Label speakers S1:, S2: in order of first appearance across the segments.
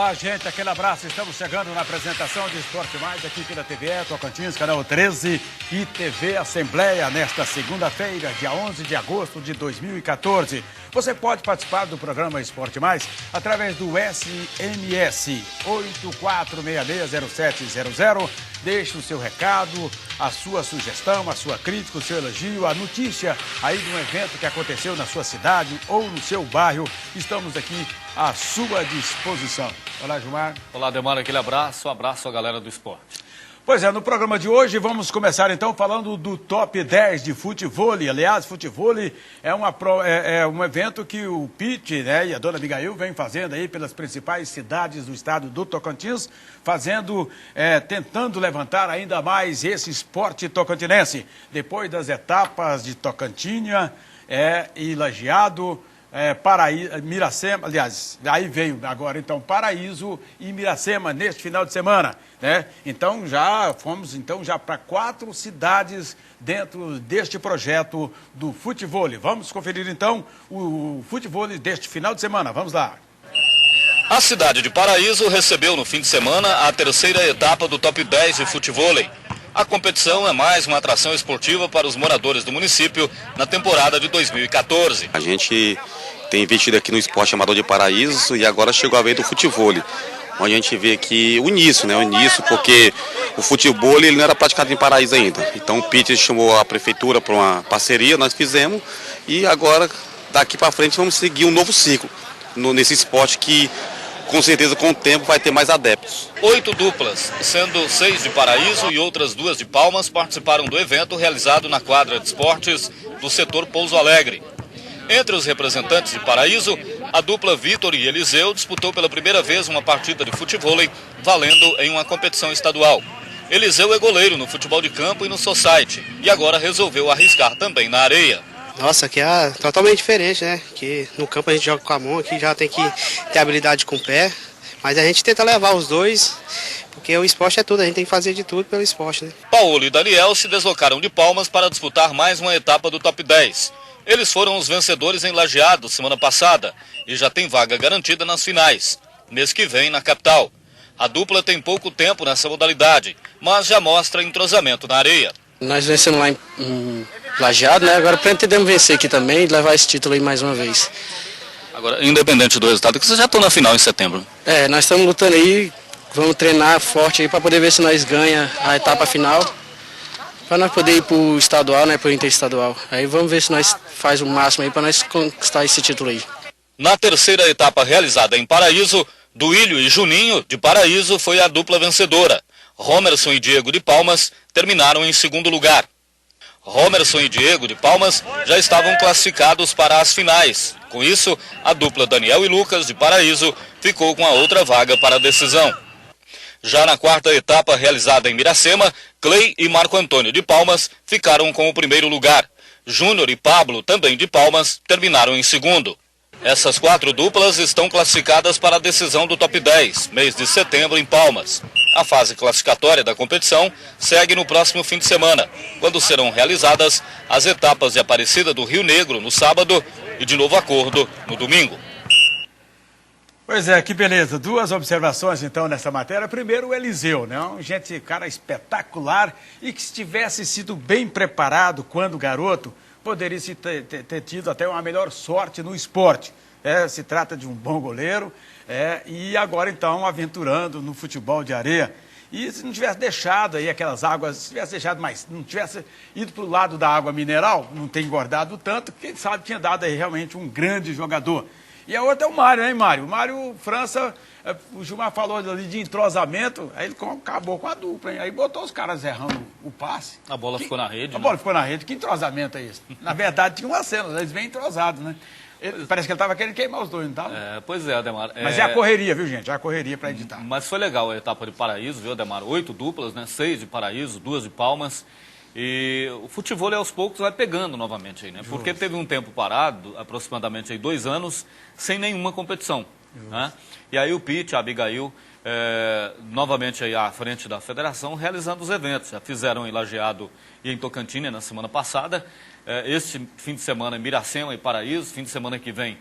S1: Olá, gente, aquele abraço. Estamos chegando na apresentação de Esporte Mais aqui pela TVE Tocantins, canal 13 e TV Assembleia, nesta segunda-feira, dia 11 de agosto de 2014. Você pode participar do programa Esporte Mais através do SMS 84660700. Deixe o seu recado, a sua sugestão, a sua crítica, o seu elogio, a notícia aí de um evento que aconteceu na sua cidade ou no seu bairro. Estamos aqui à sua disposição. Olá, Gilmar.
S2: Olá, Demar, aquele abraço, um abraço à galera do esporte.
S1: Pois é, no programa de hoje vamos começar então falando do top 10 de futevôlei. Aliás, futevôlei é um evento que o Pete, né, e a dona Abigail vem fazendo aí pelas principais cidades do estado do Tocantins, tentando levantar ainda mais esse esporte tocantinense. Depois das etapas de Tocantinha e Lajeado, Miracema, aliás, aí veio agora então Paraíso e Miracema neste final de semana, né? Então já fomos para 4 cidades dentro deste projeto do futevôlei. Vamos conferir então o futevôlei deste final de semana. Vamos lá.
S2: A cidade de Paraíso recebeu no fim de semana a terceira etapa do top 10 de futevôlei. A competição é mais uma atração esportiva para os moradores do município na temporada de 2014.
S3: A gente tem investido aqui no esporte amador de Paraíso e agora chegou a vez do futevôlei, onde a gente vê aqui o início, porque o futebol ele não era praticado em Paraíso ainda. Então o Peter chamou a prefeitura para uma parceria, nós fizemos e agora daqui para frente vamos seguir um novo ciclo nesse esporte que com certeza com o tempo vai ter mais adeptos.
S2: 8 duplas, sendo 6 de Paraíso e outras 2 de Palmas, participaram do evento realizado na quadra de esportes do setor Pouso Alegre. Entre os representantes de Paraíso, a dupla Vitor e Eliseu disputou pela primeira vez uma partida de futevôlei valendo em uma competição estadual. Eliseu é goleiro no futebol de campo e no society e agora resolveu arriscar também na areia.
S4: Nossa, aqui é totalmente diferente, né? Que no campo a gente joga com a mão, aqui já tem que ter habilidade com o pé. Mas a gente tenta levar os dois, porque o esporte é tudo, a gente tem que fazer de tudo pelo esporte, né?
S2: Paulo e Daniel se deslocaram de Palmas para disputar mais uma etapa do top 10. Eles foram os vencedores em Lajeado semana passada e já tem vaga garantida nas finais, mês que vem na capital. A dupla tem pouco tempo nessa modalidade, mas já mostra entrosamento na areia.
S4: Nós vencemos lá em Lajeado, né? Agora pretendemos vencer aqui também e levar esse título aí mais uma vez.
S2: Agora, independente do resultado, que vocês já estão na final em setembro.
S4: Nós estamos lutando aí, vamos treinar forte aí para poder ver se nós ganha a etapa final. Para nós poder ir para o estadual, né, para o interestadual. Aí vamos ver se nós faz o máximo aí para nós conquistar esse título aí.
S2: Na terceira etapa realizada em Paraíso, Duílio e Juninho, de Paraíso, foi a dupla vencedora. Romerson e Diego, de Palmas, terminaram em segundo lugar. Romerson e Diego, de Palmas, já estavam classificados para as finais. Com isso, a dupla Daniel e Lucas, de Paraíso, ficou com a outra vaga para a decisão. Já na quarta etapa realizada em Miracema, Clay e Marco Antônio, de Palmas, ficaram com o primeiro lugar. Júnior e Pablo, também de Palmas, terminaram em segundo. Essas 4 duplas estão classificadas para a decisão do top 10, mês de setembro em Palmas. A fase classificatória da competição segue no próximo fim de semana, quando serão realizadas as etapas de Aparecida do Rio Negro no sábado e de Novo Acordo no domingo.
S1: Pois é, que beleza. 2 observações então nessa matéria. Primeiro o Eliseu, né? Cara espetacular e que se tivesse sido bem preparado quando garoto, poderia ter tido até uma melhor sorte no esporte. Se trata de um bom goleiro e agora então aventurando no futebol de areia. E se não tivesse deixado aí aquelas águas, se tivesse deixado mais, não tivesse ido para o lado da água mineral, não ter engordado tanto, quem sabe tinha dado aí realmente um grande jogador. E a outra é o Mário, né, Mário? O Mário França, o Gilmar falou ali de entrosamento, aí ele acabou com a dupla, hein? Aí botou os caras errando o passe.
S2: A bola ficou na rede.
S1: A bola ficou na rede, que entrosamento é esse? Na verdade, tinha uma cena, eles vêm entrosados, né? Parece que ele estava querendo queimar os dois, não estava?
S2: Pois é, Ademar.
S1: Mas é a correria, viu, gente? É a correria para editar.
S2: Mas foi legal a etapa de Paraíso, viu, Ademar? 8 duplas, né? 6 de Paraíso, 2 de Palmas. E o futevôlei aos poucos vai pegando novamente aí, né? Justo. Porque teve um tempo parado, aproximadamente aí 2 anos, sem nenhuma competição. Né? E aí o Pete, a Abigail, novamente aí à frente da federação, realizando os eventos. Já fizeram em Lajeado e em Tocantins na semana passada. este fim de semana em Miracema e Paraíso, fim de semana que vem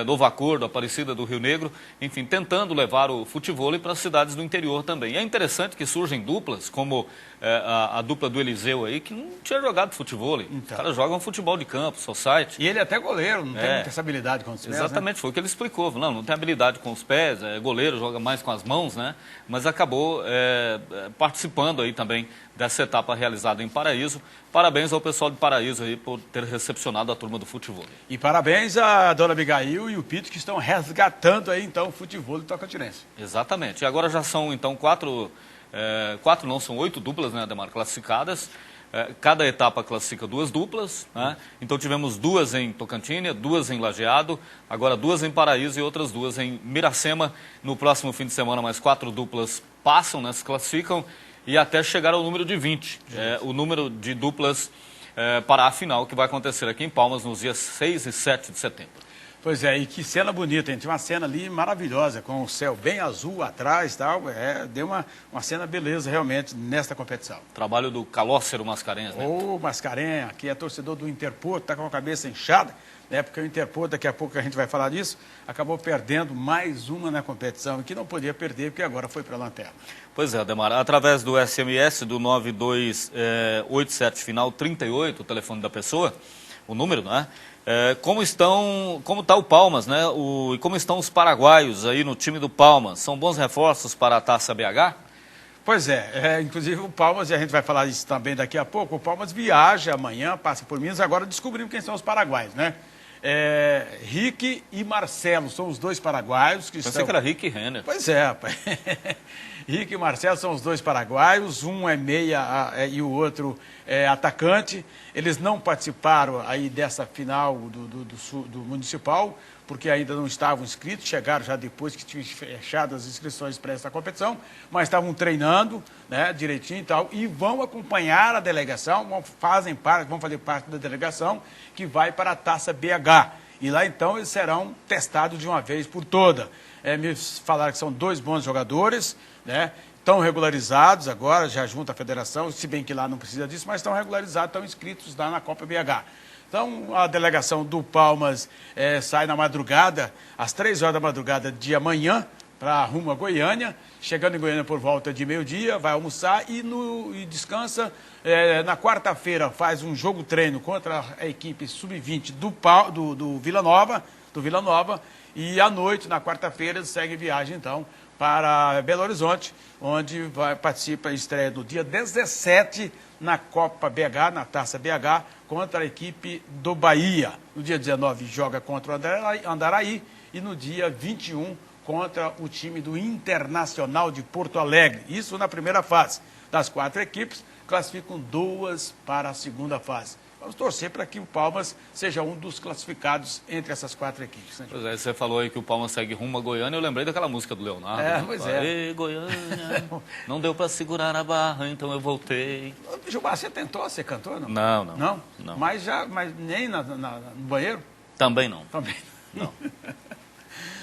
S2: Novo Acordo, Aparecida do Rio Negro, enfim, tentando levar o futevôlei para as cidades do interior também. E é interessante que surgem duplas, como a dupla do Eliseu aí, que não tinha jogado futevôlei. Então. Os caras jogam futebol de campo, society.
S1: E ele é até goleiro, não tem muita essa habilidade com os pés,
S2: exatamente, né? Foi o que ele explicou. Não tem habilidade com os pés, é goleiro, joga mais com as mãos, né? Mas acabou participando aí também dessa etapa realizada em Paraíso. Parabéns ao pessoal de Paraíso aí por ter recepcionado a turma do futevôlei.
S1: E parabéns à dona Abigail e o Pito, que estão resgatando aí então o futevôlei tocantinense.
S2: Exatamente. E agora já são então são 8 duplas, né, Ademar, classificadas. Cada etapa classifica 2 duplas, né? Então tivemos 2 em Tocantins, 2 em Lajeado, agora 2 em Paraíso e outras 2 em Miracema. No próximo fim de semana mais 4 duplas passam, né, se classificam e até chegar ao número de 20. O número de duplas para a final que vai acontecer aqui em Palmas nos dias 6 e 7 de setembro.
S1: Pois é, e que cena bonita, hein? Tinha uma cena ali maravilhosa, com o céu bem azul atrás e tal. Deu uma cena beleza realmente nesta competição.
S2: Trabalho do Calócero Mascarenhas, né?
S1: Ô, Mascarenhas, que é torcedor do Interporto, está com a cabeça inchada, né? Porque o Interporto, daqui a pouco a gente vai falar disso, acabou perdendo mais uma na competição, e que não podia perder, porque agora foi para a lanterna.
S2: Pois é, Ademar, através do SMS do 9287 final 38, o telefone da pessoa, o número, né? Como está o Palmas, né? E como estão os paraguaios aí no time do Palmas? São bons reforços para a Taça BH?
S1: Pois inclusive o Palmas, e a gente vai falar isso também daqui a pouco, o Palmas viaja amanhã, passa por Minas, agora descobrimos quem são os paraguaios, né? Rick e Marcelo são os 2 paraguaios que
S2: Pensei que era Rick e Renner.
S1: Pois é, rapaz. Rick e Marcelo são os 2 paraguaios, um é meia e o outro é atacante. Eles não participaram aí dessa final do Municipal, porque ainda não estavam inscritos, chegaram já depois que tinham fechado as inscrições para essa competição, mas estavam treinando, né, direitinho e tal, e vão acompanhar a delegação, vão fazer parte da delegação que vai para a Taça BH. E lá então eles serão testados de uma vez por toda. Me falaram que são 2 bons jogadores, né? Estão regularizados agora, já junto à federação, se bem que lá não precisa disso, mas estão regularizados, estão inscritos lá na Copa BH. Então, a delegação do Palmas sai na madrugada, às 3 horas da madrugada de amanhã, para rumo a Goiânia. Chegando em Goiânia por volta de meio-dia, vai almoçar e descansa. Na quarta-feira faz um jogo-treino contra a equipe sub-20 do Vila Nova. E à noite, na quarta-feira, segue viagem, então, para Belo Horizonte, onde participa e estreia no dia 17 na Copa BH, na Taça BH, contra a equipe do Bahia. No dia 19 joga contra o Andaraí e no dia 21 contra o time do Internacional de Porto Alegre. Isso na primeira fase. Das 4 equipes, classificam 2 para a segunda fase. Vamos torcer para que o Palmas seja um dos classificados entre essas 4 equipes. Né?
S2: Pois é, você falou aí que o Palmas segue rumo a Goiânia, eu lembrei daquela música do Leonardo.
S1: Pois é.
S2: Ei, Goiânia, não deu para segurar a barra, então eu voltei.
S1: Gilmar, você tentou ser cantor, não?
S2: Não.
S1: Não? Mas nem no banheiro?
S2: Também não.
S1: Também
S2: não.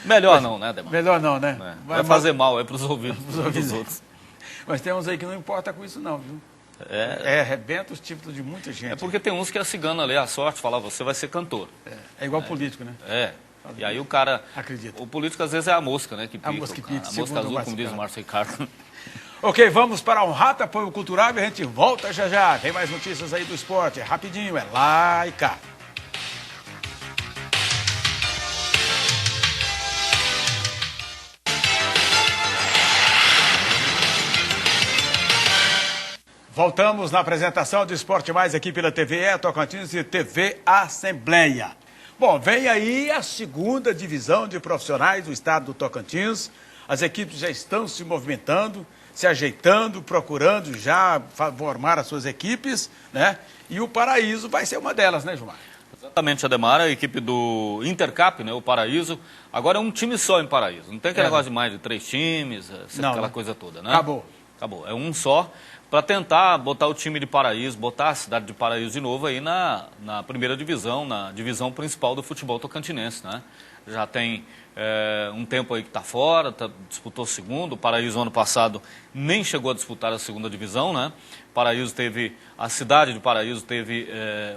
S2: Melhor não, né, Ademar?
S1: Melhor não, né?
S2: Vai fazer mal, para os ouvidos dos outros.
S1: Mas tem uns aí que não importa com isso não, viu? Arrebenta os títulos de muita gente.
S2: É porque tem uns que a cigana lê a sorte, fala, você vai ser cantor.
S1: É igual político, né?
S2: E aí o cara...
S1: Acredita.
S2: O político às vezes é a mosca, né? Que pica,
S1: a mosca que pica,
S2: a mosca azul, como diz o Márcio Ricardo.
S1: Ok, vamos para um rato apoio cultural e a gente volta já. Tem mais notícias aí do esporte. Rapidinho, é lá e cá. Voltamos na apresentação do Esporte Mais aqui pela TVE Tocantins e TV Assembleia. Bom, vem aí a 2ª divisão de profissionais do estado do Tocantins. As equipes já estão se movimentando, se ajeitando, procurando já formar as suas equipes, né? E o Paraíso vai ser uma delas, né, Gilmar?
S2: Exatamente, Ademar, a equipe do Intercap, né, o Paraíso. Agora é um time só em Paraíso. Não tem aquele negócio de mais de 3 times, aquela coisa toda, né?
S1: Acabou.
S2: É um só. para tentar botar o time de Paraíso, botar a cidade de Paraíso de novo aí na primeira divisão, na divisão principal do futebol tocantinense, né? Já tem um tempo aí que está fora, disputou segundo. O Paraíso ano passado nem chegou a disputar a segunda divisão, né? Paraíso teve, a cidade de Paraíso teve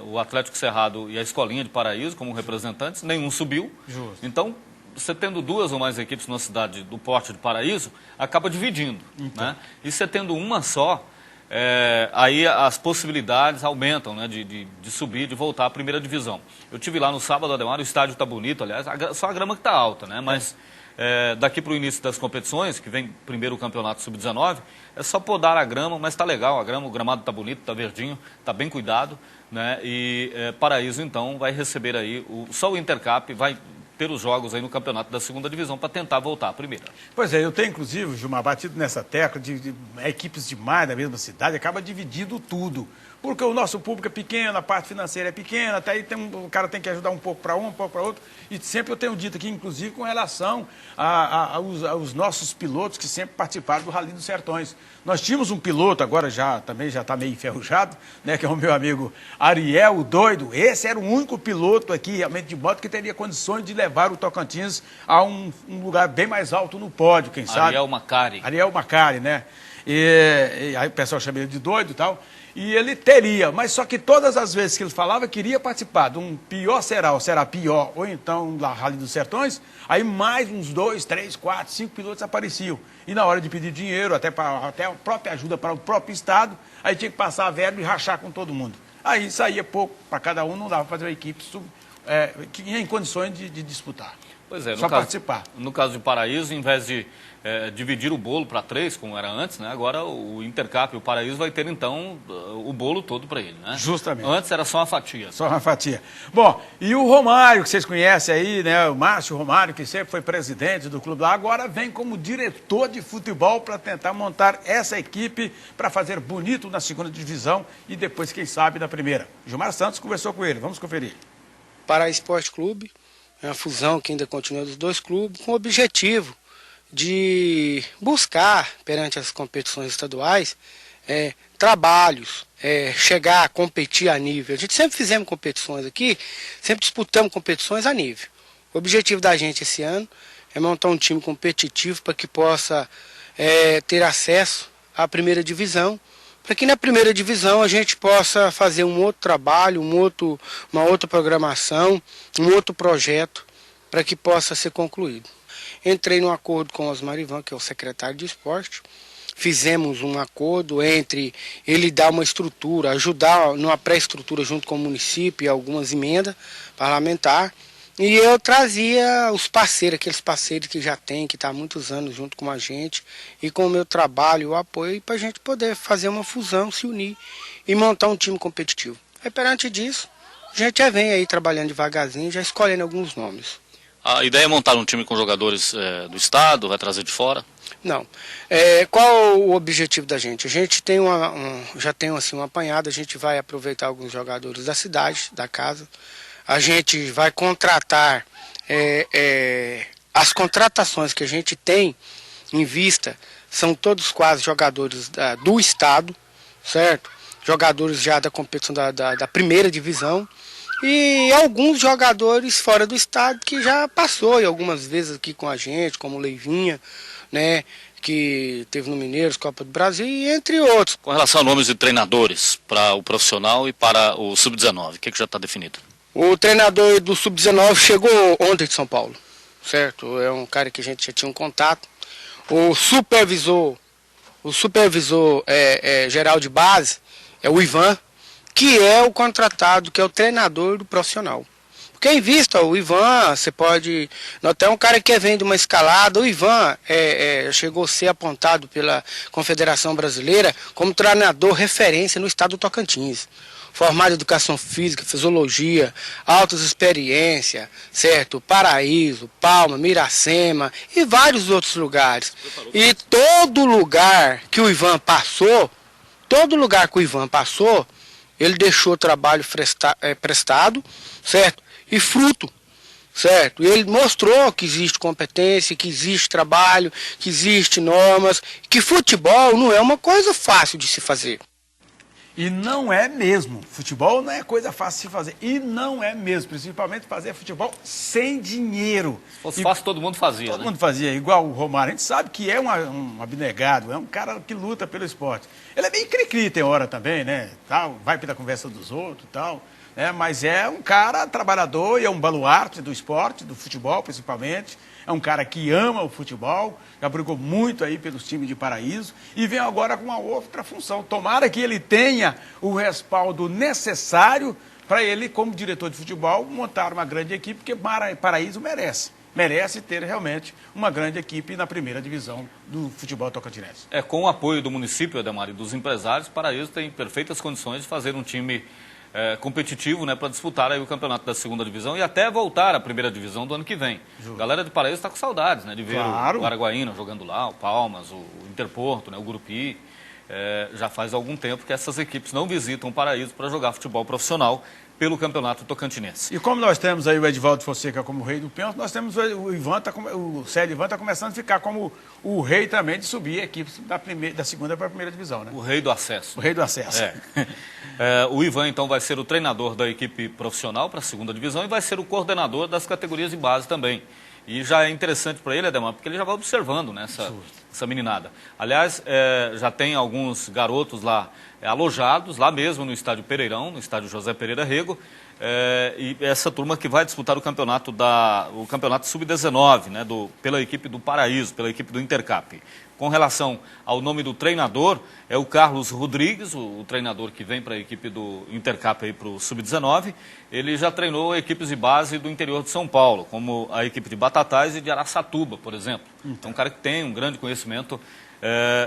S2: o Atlético Cerrado e a Escolinha de Paraíso como representantes, nenhum subiu. Justo. Então, você tendo duas ou mais equipes na cidade do porte de Paraíso, acaba dividindo, então, né? E você tendo uma só, aí as possibilidades aumentam, né, de subir, de voltar à primeira divisão. Eu estive lá no sábado, Ademar, o estádio está bonito, aliás, só a grama que está alta, né? Mas daqui para o início das competições, que vem primeiro o campeonato sub-19, é só podar a grama, mas está legal a grama, o gramado está bonito, está verdinho, está bem cuidado, né? E Paraíso, então, vai receber aí, só o Intercap vai ter os jogos aí no campeonato da segunda divisão para tentar voltar à primeira.
S1: Pois é, eu tenho inclusive, Gilmar, batido nessa tecla de equipes demais da mesma cidade, acaba dividindo tudo. Porque o nosso público é pequeno, a parte financeira é pequena, até aí o cara tem que ajudar um pouco para um pouco para outro. E sempre eu tenho dito aqui, inclusive, com relação aos nossos pilotos que sempre participaram do Rally dos Sertões. Nós tínhamos um piloto, agora também já está meio enferrujado, né, que é o meu amigo Ariel, o doido. Esse era o único piloto aqui, realmente, de moto, que teria condições de levar o Tocantins a um lugar bem mais alto no pódio, quem sabe.
S2: Ariel Macari.
S1: Ariel Macari, né? E aí o pessoal chama ele de doido e tal. E ele teria, mas só que todas as vezes que ele falava que iria participar de um pior será pior, ou então da Rally dos Sertões, aí mais uns 2, 3, 4, 5 pilotos apareciam. E na hora de pedir dinheiro, até a própria ajuda para o próprio estado, aí tinha que passar a verba e rachar com todo mundo. Aí saía pouco para cada um, não dava para fazer uma equipe que ia em condições de disputar.
S2: Pois é,
S1: só participar.
S2: No caso de Paraíso, em vez de dividir o bolo para 3, como era antes, né? Agora o Intercap e o Paraíso vai ter, então, o bolo todo para ele, né?
S1: Justamente.
S2: Antes era só uma fatia.
S1: Só uma fatia. Bom, e o Romário, que vocês conhecem aí, né? O Márcio Romário, que sempre foi presidente do clube lá, agora vem como diretor de futebol para tentar montar essa equipe para fazer bonito na segunda divisão e depois, quem sabe, na primeira. Gilmar Santos conversou com ele. Vamos conferir.
S4: Paraíso Esporte Clube é uma fusão que ainda continua dos dois clubes com o objetivo de buscar, perante as competições estaduais, trabalhos, chegar a competir a nível. A gente sempre fizemos competições aqui, sempre disputamos competições a nível. O objetivo da gente esse ano é montar um time competitivo para que possa ter acesso à primeira divisão, para que na primeira divisão a gente possa fazer um outro trabalho, uma outra programação, um outro projeto para que possa ser concluído. Entrei num acordo com o Osmar Ivan, que é o secretário de esporte. Fizemos um acordo entre ele dar uma estrutura, ajudar numa pré-estrutura junto com o município e algumas emendas parlamentares. E eu trazia os parceiros, aqueles parceiros que já tem, que estão há muitos anos junto com a gente, e com o meu trabalho, o apoio, para a gente poder fazer uma fusão, se unir e montar um time competitivo. Aí, perante disso, a gente já vem aí trabalhando devagarzinho, já escolhendo alguns nomes.
S2: A ideia é montar um time com jogadores do estado, vai trazer de fora?
S4: Não. Qual o objetivo da gente? A gente tem já tem assim, um apanhado, a gente vai aproveitar alguns jogadores da cidade, da casa. A gente vai contratar, as contratações que a gente tem em vista são todos quase jogadores do estado, certo? Jogadores já da competição da primeira divisão. E alguns jogadores fora do estado que já passou e algumas vezes aqui com a gente, como o Leivinha, né, que teve no Mineiros, Copa do Brasil, e entre outros.
S2: Com relação a nomes de treinadores para o profissional e para o Sub-19, o que já está definido?
S4: O treinador do Sub-19 chegou ontem de São Paulo, certo? É um cara que a gente já tinha um contato. O supervisor geral de base é o Ivan, que é o contratado, que é o treinador do profissional. Porque em vista, o Ivan, você pode notar, um cara que vem de uma escalada. O Ivan chegou a ser apontado pela Confederação Brasileira como treinador referência no estado do Tocantins. Formado em educação física, fisiologia, altas experiências, certo? Paraíso, Palma, Miracema e vários outros lugares. E todo lugar que o Ivan passou, ele deixou trabalho prestado, certo? E fruto, certo? E ele mostrou que existe competência, que existe trabalho, que existe normas, que futebol não é uma coisa fácil de se fazer.
S1: E não é mesmo. Futebol não é coisa fácil de se fazer. E não é mesmo. Principalmente fazer futebol sem dinheiro.
S2: Se fosse fácil, todo mundo fazia,
S1: Todo mundo fazia. Igual o Romário. A gente sabe que é um abnegado, é um cara que luta pelo esporte. Ele é bem cri-cri, tem hora também, né? Tal, vai pela conversa dos outros e tal. Mas é um cara trabalhador e é um baluarte do esporte, do futebol principalmente. É um cara que ama o futebol, já brigou muito aí pelos times de Paraíso e vem agora com uma outra função. Tomara que ele tenha o respaldo necessário para ele, como diretor de futebol, montar uma grande equipe, porque Paraíso merece. Merece ter realmente uma grande equipe na primeira divisão do futebol tocantinense.
S2: Com o apoio do município, Ademar, e dos empresários, Paraíso tem perfeitas condições de fazer um time competitivo, né, para disputar aí o campeonato da segunda divisão e até voltar à primeira divisão do ano que vem. Justo. A galera de Paraíso está com saudades, né, de ver o Araguaína jogando lá, o Palmas, o Interporto, né, o Gurupi. Já faz algum tempo que essas equipes não visitam o Paraíso para jogar futebol profissional pelo campeonato tocantinense.
S1: E como nós temos aí o Edivaldo Fonseca como rei do pênalti, nós temos o Célio Ivan está começando a ficar como o rei também de subir equipes da segunda para a primeira divisão, né?
S2: O rei do acesso.
S1: O rei do acesso.
S2: O Ivan, então, vai ser o treinador da equipe profissional para a segunda divisão e vai ser o coordenador das categorias de base também. E já é interessante para ele, Ademar, porque ele já vai observando, né, essa meninada. Aliás, já tem alguns garotos lá alojados, lá mesmo no estádio Pereirão, no estádio José Pereira Rego, e essa turma que vai disputar o campeonato Sub-19, né, pela equipe do Paraíso, pela equipe do Intercap. Com relação ao nome do treinador, é o Carlos Rodrigues, o treinador que vem para a equipe do Intercap para o Sub-19. Ele já treinou equipes de base do interior de São Paulo, como a equipe de Batatais e de Araçatuba, por exemplo. É um cara que tem um grande conhecimento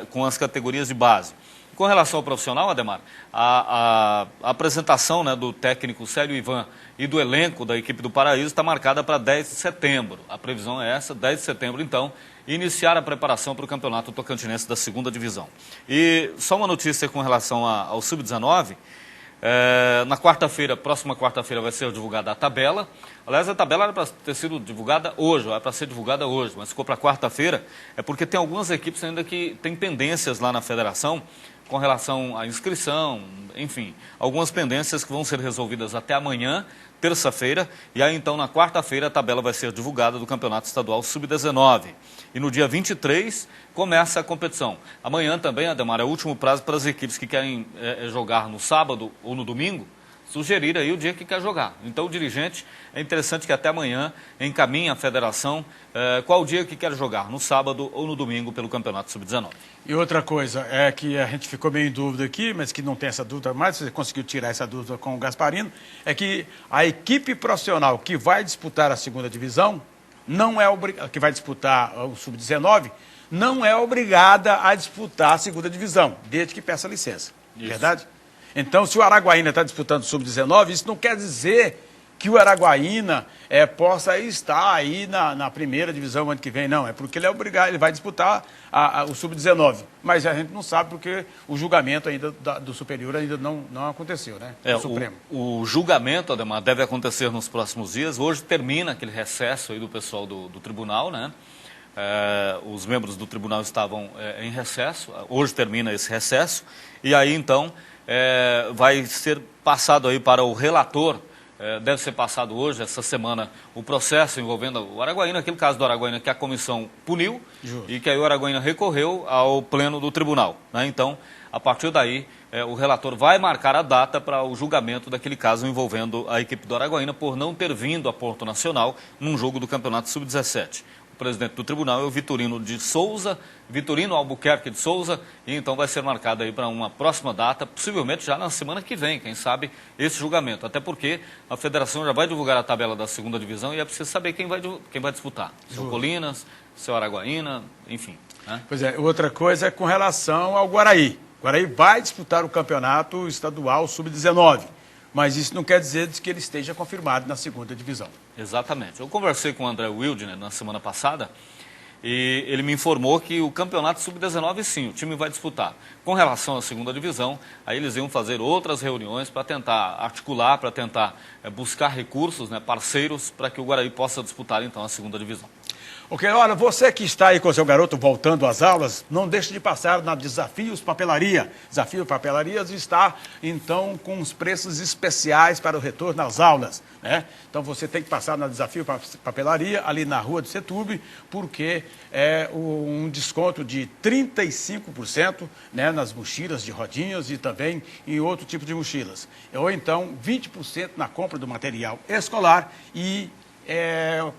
S2: com as categorias de base. Com relação ao profissional, Ademar, a apresentação, né, do técnico Célio Ivan e do elenco da equipe do Paraíso está marcada para 10 de setembro. A previsão é essa, 10 de setembro, então, iniciar a preparação para o campeonato tocantinense da segunda divisão. E só uma notícia com relação ao Sub-19, na quarta-feira, próxima quarta-feira, vai ser divulgada a tabela. Aliás, a tabela era para ter sido divulgada hoje, era para ser divulgada hoje, mas ficou para quarta-feira, porque tem algumas equipes ainda que têm pendências lá na federação com relação à inscrição, enfim, algumas pendências que vão ser resolvidas até amanhã, terça-feira, e aí então na quarta-feira a tabela vai ser divulgada do Campeonato Estadual Sub-19. E no dia 23 começa a competição. Amanhã também, Ademar, é o último prazo para as equipes que querem jogar no sábado ou no domingo, sugerir aí o dia que quer jogar. Então o dirigente, é interessante que até amanhã encaminhe a federação qual o dia que quer jogar, no sábado ou no domingo pelo Campeonato Sub-19.
S1: E outra coisa, é que a gente ficou meio em dúvida aqui, mas que não tem essa dúvida mais, você conseguiu tirar essa dúvida com o Gasparino, é que a equipe profissional que vai disputar a segunda divisão, que vai disputar o Sub-19, não é obrigada a disputar a segunda divisão, desde que peça licença. Isso. Verdade? Então, se o Araguaína está disputando o Sub-19, isso não quer dizer que o Araguaína possa estar aí na primeira divisão ano que vem, não. É porque ele é obrigado, ele vai disputar o Sub-19. Mas a gente não sabe porque o julgamento ainda do superior ainda não aconteceu, né? Supremo.
S2: O julgamento, Ademar, deve acontecer nos próximos dias. Hoje termina aquele recesso aí do pessoal do tribunal, né? Os membros do tribunal estavam em recesso. Hoje termina esse recesso. E aí, então, vai ser passado aí para o relator. Deve ser passado hoje, essa semana, o processo envolvendo o Araguaína, aquele caso do Araguaína que a comissão puniu. Justo. E que aí o Araguaína recorreu ao pleno do tribunal, né? Então, a partir daí, o relator vai marcar a data para o julgamento daquele caso envolvendo a equipe do Araguaína por não ter vindo a Porto Nacional num jogo do Campeonato Sub-17. O presidente do tribunal é o Vitorino Albuquerque de Souza, e então vai ser marcado aí para uma próxima data, possivelmente já na semana que vem, quem sabe, esse julgamento. Até porque a federação já vai divulgar a tabela da segunda divisão e é preciso saber quem vai disputar. Seu Colinas, seu Araguaína, enfim. Né?
S1: Pois é, outra coisa é com relação ao Guaraí. O Guaraí vai disputar o campeonato estadual Sub-19. Mas isso não quer dizer que ele esteja confirmado na segunda divisão.
S2: Exatamente. Eu conversei com o André Wildner na semana passada e ele me informou que o campeonato sub-19 sim, o time vai disputar. Com relação à segunda divisão, aí eles iam fazer outras reuniões para tentar articular, para tentar buscar recursos, né, parceiros, para que o Guaraí possa disputar então a segunda divisão.
S1: Ok, olha, você que está aí com o seu garoto voltando às aulas, não deixe de passar na Desafios Papelaria. Desafio Papelarias está, então, com os preços especiais para o retorno às aulas, né? Então, você tem que passar na Desafio Papelaria, ali na Rua do Setúbal, porque é um desconto de 35%, né, nas mochilas de rodinhas e também em outro tipo de mochilas. Ou então, 20% na compra do material escolar e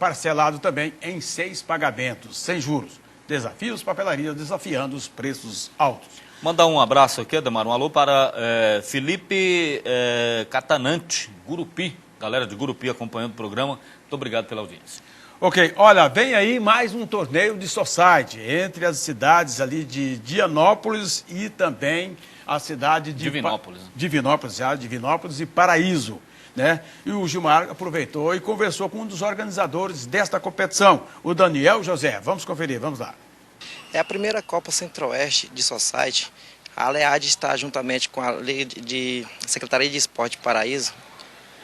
S1: parcelado também em 6 pagamentos, sem juros. Desafios Papelaria, desafiando os preços altos.
S2: Mandar um abraço aqui, Ademar, um alô para Felipe Catanante, Gurupi, galera de Gurupi acompanhando o programa. Muito obrigado pela audiência.
S1: Ok, olha, vem aí mais um torneio de society entre as cidades ali de Dianópolis e também a cidade de Divinópolis e Paraíso. Né? E o Gilmar aproveitou e conversou com um dos organizadores desta competição, o Daniel José. Vamos conferir, vamos lá.
S5: É a primeira Copa Centro-Oeste de Society. A Alead está juntamente com a Secretaria de Esporte de Paraíso.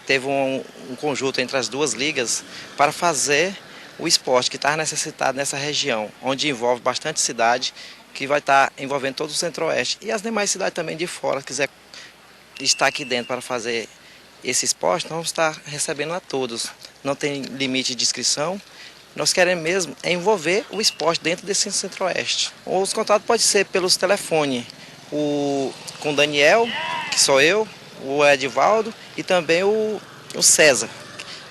S5: Teve um conjunto entre as duas ligas para fazer o esporte que está necessitado nessa região, onde envolve bastante cidade, que vai estar envolvendo todo o Centro-Oeste. E as demais cidades também de fora, se quiser estar aqui dentro para fazer esse esporte, nós vamos estar recebendo a todos. Não tem limite de inscrição. Nós queremos mesmo envolver o esporte dentro desse Centro-Oeste. Os contatos podem ser pelos telefones, com o Daniel, que sou eu, o Edivaldo e também o César,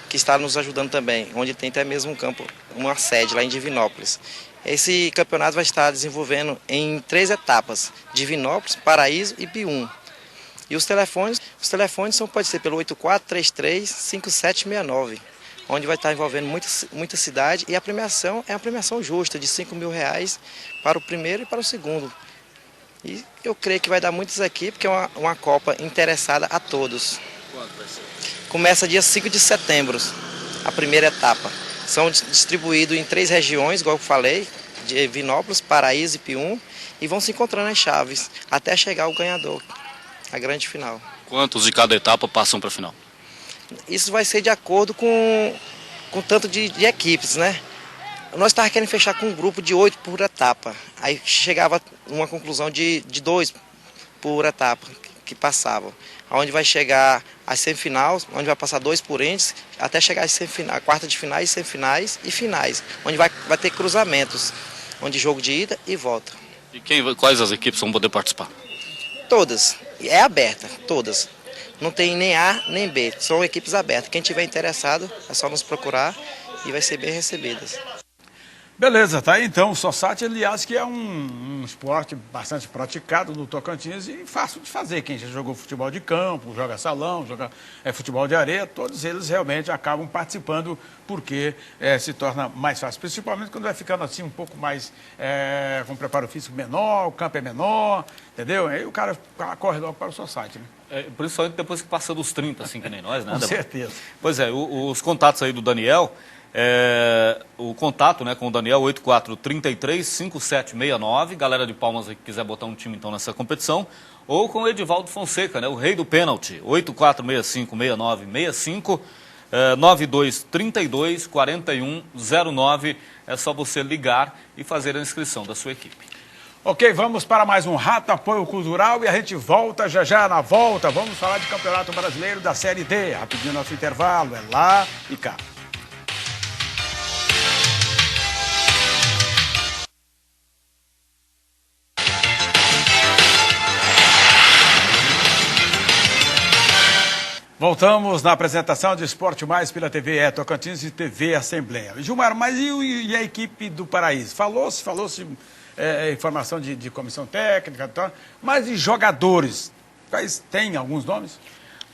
S5: que está nos ajudando também, onde tem até mesmo um campo, uma sede lá em Divinópolis. Esse campeonato vai estar desenvolvendo em 3 etapas: Divinópolis, Paraíso e Pium. E os telefones pode ser pelo 8433-5769, onde vai estar envolvendo muita cidade. E a premiação é uma premiação justa, de R$5.000 para o primeiro e para o segundo. E eu creio que vai dar muitos aqui, porque é uma Copa interessada a todos. Quando vai ser? Começa dia 5 de setembro, a primeira etapa. São distribuídos em 3 regiões, igual eu falei, de Divinópolis, Paraíso e Pium, e vão se encontrando as chaves, até chegar o ganhador. A grande final.
S2: Quantos de cada etapa passam para a final?
S5: Isso vai ser de acordo com o tanto de equipes, né? Nós estávamos querendo fechar com um grupo de 8 por etapa. Aí chegava uma conclusão de 2 por etapa que passavam. Onde vai chegar as semifinais, onde vai passar 2 por entes, até chegar às semifinais, quarta de finais, semifinais e finais. Onde vai ter cruzamentos, onde jogo de ida e volta.
S2: E quais as equipes vão poder participar?
S5: Todas. É aberta, todas. Não tem nem A nem B, são equipes abertas. Quem tiver interessado é só nos procurar e vai ser bem recebidas.
S1: Beleza, tá aí então. O society, aliás, que é um esporte bastante praticado no Tocantins e fácil de fazer. Quem já jogou futebol de campo, joga salão, joga futebol de areia, todos eles realmente acabam participando porque se torna mais fácil. Principalmente quando vai ficando assim um pouco mais com preparo físico menor, o campo é menor, entendeu? Aí o cara corre logo para o society, né?
S2: Principalmente depois que passa dos 30, assim que nem nós, né?
S1: Com certeza.
S2: Pois é, os contatos aí do Daniel... o contato, né, com o Daniel, 8433-5769, galera de Palmas que quiser botar um time então nessa competição, ou com o Edivaldo Fonseca, né, o rei do pênalti, 8465-6965, 9232-4109, é só você ligar e fazer a inscrição da sua equipe.
S1: Ok, vamos para mais um Rato Apoio Cultural e a gente volta já na volta, vamos falar de Campeonato Brasileiro da Série D, rapidinho nosso intervalo, é lá e cá. Voltamos na apresentação de Esporte Mais pela TV Tocantins e TV Assembleia. Gilmar, mas e a equipe do Paraíso? Falou-se informação de comissão técnica, mas e jogadores? Tem alguns nomes?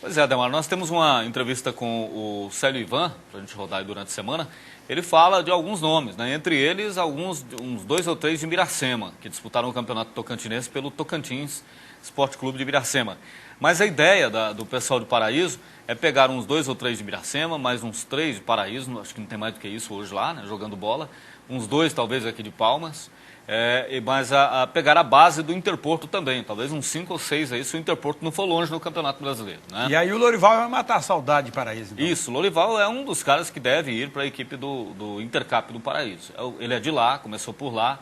S2: Pois é, Ademar, nós temos uma entrevista com o Célio Ivan, para a gente rodar aí durante a semana. Ele fala de alguns nomes, né? Entre eles, uns 2 ou 3 de Miracema, que disputaram o Campeonato Tocantinense pelo Tocantins Esporte Clube de Miracema. Mas a ideia do pessoal de Paraíso é pegar uns 2 ou 3 de Biracema, mais uns 3 de Paraíso, acho que não tem mais do que isso hoje lá, né, jogando bola, uns 2 talvez aqui de Palmas, mas pegar a base do Interporto também, talvez uns 5 ou 6 aí, se o Interporto não for longe no Campeonato Brasileiro. Né?
S1: E aí o Lorival vai matar a saudade de Paraíso. Então.
S2: Isso, o Lorival é um dos caras que deve ir para a equipe do Intercap do Paraíso. Ele é de lá, começou por lá,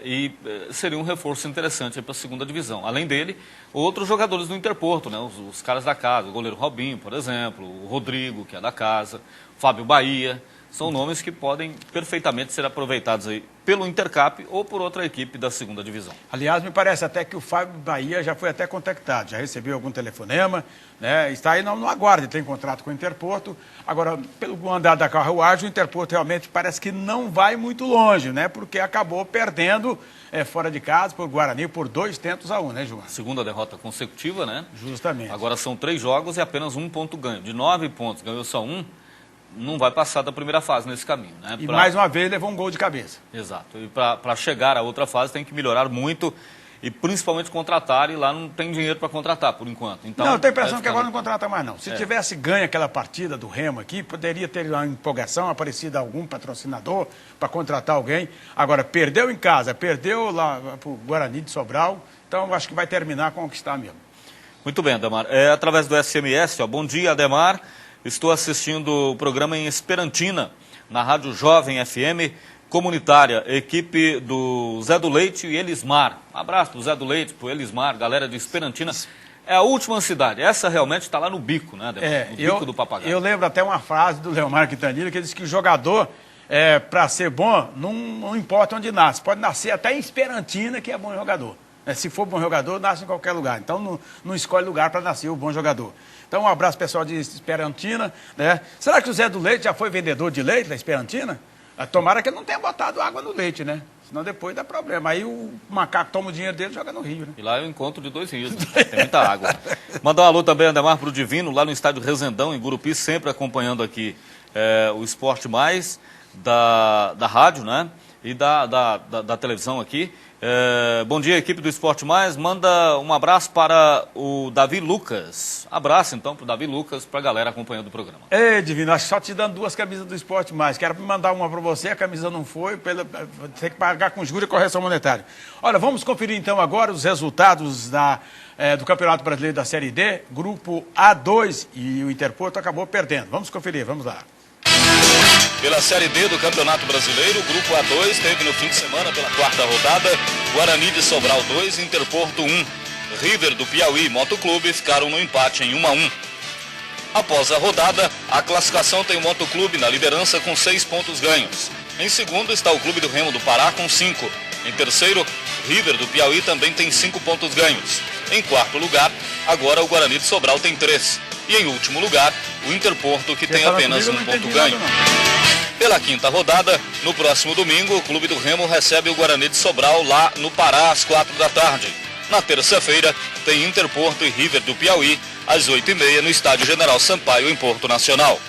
S2: e seria um reforço interessante para a segunda divisão. Além dele, outros jogadores do Interporto, né? Os caras da casa, o goleiro Robinho, por exemplo, o Rodrigo, que é da casa, o Fábio Bahia, são nomes que podem perfeitamente ser aproveitados aí pelo Intercap ou por outra equipe da segunda divisão.
S1: Aliás, me parece até que o Fábio Bahia já foi até contactado, já recebeu algum telefonema, né? Está aí no aguardo, tem contrato com o Interporto. Agora, pelo andar da carruagem, o Interporto realmente parece que não vai muito longe, né? Porque acabou perdendo fora de casa por Guarani por 2-1, né, João?
S2: Segunda derrota consecutiva, né?
S1: Justamente.
S2: Agora são 3 jogos e apenas 1 ponto ganho. De 9 pontos, ganhou só 1. Não vai passar da primeira fase nesse caminho. Né?
S1: E mais uma vez levou um gol de cabeça.
S2: Exato. E para chegar à outra fase tem que melhorar muito e principalmente contratar, e lá não tem dinheiro para contratar por enquanto. Então,
S1: não, eu tenho a impressão que agora não contrata mais não. Se tivesse ganho aquela partida do Remo aqui, poderia ter uma empolgação, aparecido algum patrocinador para contratar alguém. Agora, perdeu em casa, perdeu lá para o Guarani de Sobral, então acho que vai terminar a conquistar mesmo.
S2: Muito bem, Ademar. Através do SMS, bom dia, Ademar. Estou assistindo o programa em Esperantina, na Rádio Jovem FM Comunitária, equipe do Zé do Leite e Elismar. Um abraço para o Zé do Leite, para o Elismar, galera de Esperantina. É a última cidade, essa realmente está lá no bico, né, Ademar? No bico do papagaio.
S1: Eu lembro até uma frase do Leomar Quintanilha, que disse que o jogador, para ser bom, não importa onde nasce. Pode nascer até em Esperantina, que é bom jogador. Se for bom jogador, nasce em qualquer lugar. Então, não escolhe lugar para nascer o bom jogador. Então, um abraço pessoal de Esperantina. Né? Será que o Zé do Leite já foi vendedor de leite da Esperantina? Tomara que ele não tenha botado água no leite, né? Senão depois dá problema. Aí o macaco toma o dinheiro dele e joga no rio, né?
S2: E lá é o encontro de 2 rios, né? Tem muita água. Mandar um alô também, Ademar, para o Divino, lá no estádio Rezendão, em Gurupi, sempre acompanhando aqui o Esporte Mais da rádio, né? E da televisão aqui. Bom dia, equipe do Esporte Mais. Manda um abraço para o Davi Lucas. Abraço, então, para o Davi Lucas, para a galera acompanhando o programa.
S1: Ei, Divino, acho que só te dando 2 camisas do Esporte Mais. Quero mandar uma para você, a camisa não foi, tem que pagar com juros e correção monetária. Olha, vamos conferir então agora os resultados do Campeonato Brasileiro da Série D. Grupo A2 e o Interporto acabou perdendo. Vamos conferir, vamos lá.
S2: Pela Série D do Campeonato Brasileiro, o Grupo A2 teve no fim de semana, pela 4ª rodada, Guarani de Sobral 2, Interporto 1. River do Piauí e Motoclube ficaram no empate em 1-1. Após a rodada, a classificação tem o Motoclube na liderança com 6 pontos ganhos. Em segundo está o Clube do Remo do Pará com 5. Em terceiro, River do Piauí também tem 5 pontos ganhos. Em quarto lugar, agora o Guarani de Sobral tem 3. E em último lugar, o Interporto, que tem apenas 1 ponto ganho. Pela 5ª rodada, no próximo domingo, o Clube do Remo recebe o Guarani de Sobral lá no Pará às 4 da tarde. Na terça-feira, tem Interporto e River do Piauí às 8h30 no Estádio General Sampaio, em Porto Nacional.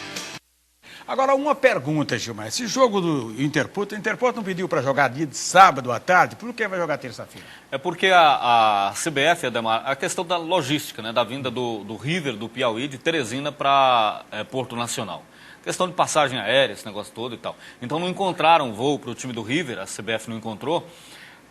S1: Agora, uma pergunta, Gilmar. Esse jogo do Interporto, o Interporto não pediu para jogar dia de sábado à tarde, por que vai jogar terça-feira?
S2: É porque a CBF, Ademar, a questão da logística, né, da vinda do River do Piauí de Teresina para Porto Nacional. Questão de passagem aérea, esse negócio todo e tal. Então não encontraram voo para o time do River, a CBF não encontrou,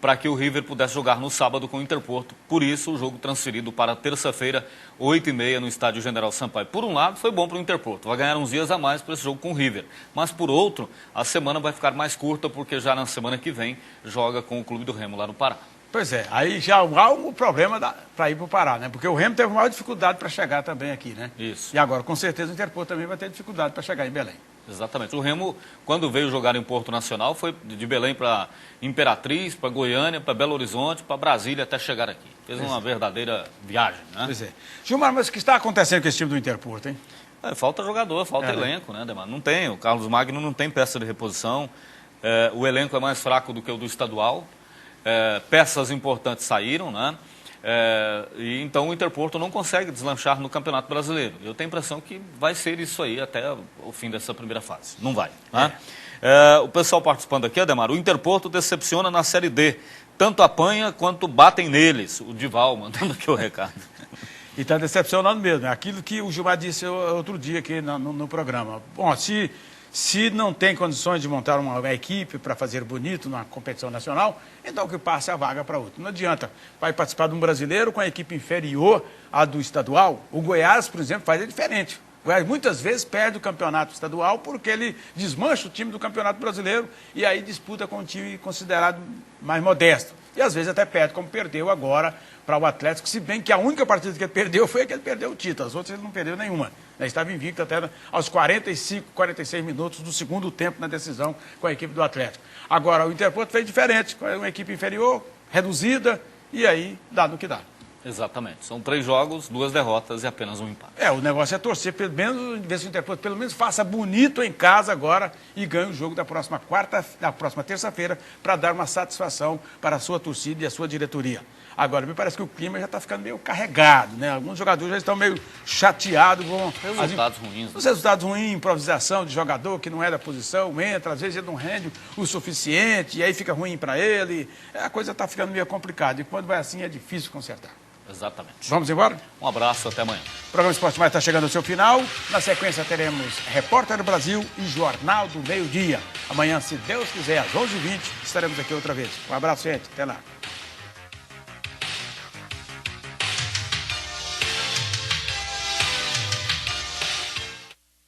S2: para que o River pudesse jogar no sábado com o Interporto. Por isso, o jogo transferido para terça-feira, 8h30, no Estádio General Sampaio. Por um lado, foi bom para o Interporto, vai ganhar uns dias a mais para esse jogo com o River. Mas, por outro, a semana vai ficar mais curta, porque já na semana que vem joga com o Clube do Remo lá no Pará.
S1: Pois é, aí já há um problema para ir para o Pará, né? Porque o Remo teve maior dificuldade para chegar também aqui, né?
S2: Isso.
S1: E agora, com certeza, o Interporto também vai ter dificuldade para chegar em Belém.
S2: Exatamente. O Remo, quando veio jogar em Porto Nacional, foi de Belém para Imperatriz, para Goiânia, para Belo Horizonte, para Brasília, até chegar aqui. Fez uma verdadeira viagem, né?
S1: Pois é. Gilmar, mas o que está acontecendo com esse time do Interporto, hein?
S2: Falta jogador, falta elenco, né, Ademar? Não tem, o Carlos Magno não tem peça de reposição, o elenco é mais fraco do que o do estadual, peças importantes saíram, né? E então o Interporto não consegue deslanchar no Campeonato Brasileiro. Eu tenho a impressão que vai ser isso aí até o fim dessa primeira fase. Não vai. Né? O pessoal participando aqui, Ademar, o Interporto decepciona na Série D. Tanto apanha quanto batem neles. O Dival mandando aqui o recado.
S1: E está decepcionando mesmo. É aquilo que o Gilmar disse outro dia aqui no programa. Bom, se não tem condições de montar uma equipe para fazer bonito na competição nacional, então que passe a vaga para outro. Não adianta. Vai participar de um brasileiro com a equipe inferior à do estadual. O Goiás, por exemplo, faz diferente. O Goiás muitas vezes perde o campeonato estadual porque ele desmancha o time do campeonato brasileiro e aí disputa com um time considerado mais modesto. E às vezes até perde, como perdeu agora para o Atlético, se bem que a única partida que ele perdeu foi a que ele perdeu o título, as outras ele não perdeu nenhuma. Ele estava invicto até aos 45, 46 minutos do segundo tempo na decisão com a equipe do Atlético. Agora, o Interporto fez diferente, com uma equipe inferior, reduzida, e aí dá no que dá.
S2: Exatamente. São 3 jogos, 2 derrotas e apenas um empate.
S1: O negócio é torcer, pelo menos, ver se o Interporto pelo menos faça bonito em casa agora e ganhe o jogo da próxima terça-feira para dar uma satisfação para a sua torcida e a sua diretoria. Agora, me parece que o clima já está ficando meio carregado, né? Alguns jogadores já estão meio chateados com
S2: resultados ruins.
S1: Os resultados ruins, improvisação de jogador que não é da posição, entra, às vezes ele não rende o suficiente e aí fica ruim para ele. A coisa está ficando meio complicada e quando vai assim é difícil consertar.
S2: Exatamente.
S1: Vamos embora?
S2: Um abraço, até amanhã.
S1: O programa Esporte Mais está chegando ao seu final. Na sequência teremos Repórter do Brasil e Jornal do Meio-Dia. Amanhã, se Deus quiser, às 11h20, estaremos aqui outra vez. Um abraço, gente. Até lá.